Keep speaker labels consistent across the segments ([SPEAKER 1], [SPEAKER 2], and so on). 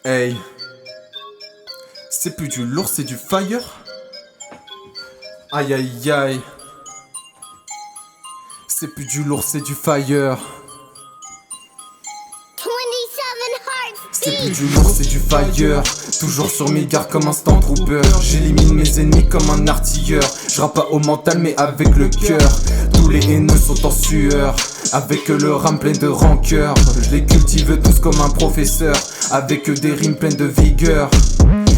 [SPEAKER 1] Hey, c'est plus du lourd, c'est du fire. Aïe aïe aïe. C'est plus du lourd, c'est du fire. C'est plus du lourd, c'est du fire. Toujours sur mes gardes comme un Stormtrooper. J'élimine mes ennemis comme un artilleur. Je rappe pas au mental mais avec le cœur. Tous les haineux sont en sueur, avec le rame plein de rancœur. Je les cultive tous comme un professeur, avec des rimes pleines de vigueur.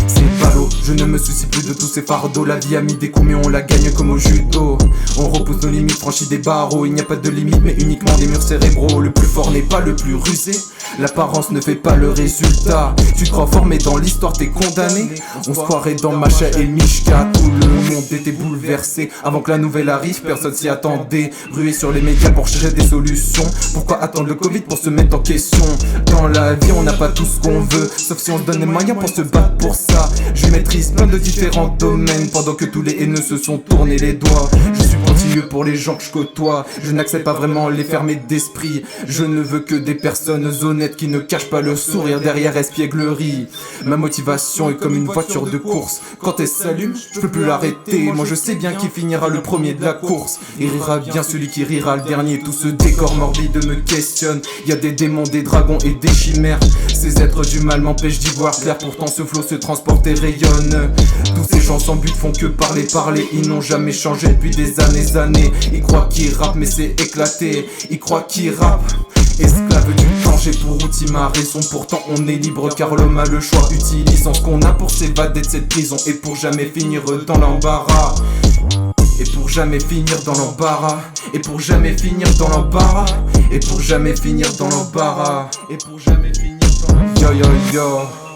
[SPEAKER 1] C'est ballot, je ne me soucie plus de tous ces fardeaux. La vie a mis des coups mais on la gagne comme au judo. On repousse nos limites, franchit des barreaux. Il n'y a pas de limite mais uniquement des murs cérébraux. Le plus fort n'est pas le plus rusé, l'apparence ne fait pas le résultat. Tu te crois fort mais dans l'histoire t'es condamné. On se croirait dans Macha et Mishka. Tout le monde était bouleversé avant que la nouvelle arrive, personne s'y attendait. Rué sur les médias pour chercher des solutions. Pourquoi attendre le Covid pour se mettre en question? Dans la vie on n'a pas tout ce qu'on veut, sauf si on se donne les moyens pour se battre pour ça. Je maîtrise plein de différents domaines, pendant que tous les haineux se sont tournés les doigts. Je suis pointilleux pour les gens que je côtoie. Je n'accepte pas vraiment les fermés d'esprit. Je ne veux que des personnes honnêtes qui ne cachent pas le sourire derrière espièglerie. Ma motivation est comme une voiture de course. Quand elle s'allume, je peux plus l'arrêter. Moi je sais bien qui finira le premier de la course. Et rira bien celui qui rira le dernier. Tout ce décor morbide me questionne. Y a des démons, des dragons et des chimères. Ces êtres du mal m'empêchent d'y voir clair. Pourtant ce flot se transporte et rayonne. Tous ces gens sans but font que parler. Ils n'ont jamais changé depuis des années. Ils croient qu'ils rappent mais c'est éclaté. Ils croient qu'ils rappent. Esclave du temps, j'ai pour outil ma raison. Pourtant on est libre car l'homme a le choix. Utilisant ce qu'on a pour s'évader de cette prison. Et pour jamais finir dans l'embarras. Et pour jamais finir dans l'embarras. Et pour jamais finir dans l'embarras. Et pour jamais finir dans l'embarras. Et pour jamais finir dans l'embarras. Yo yo yo.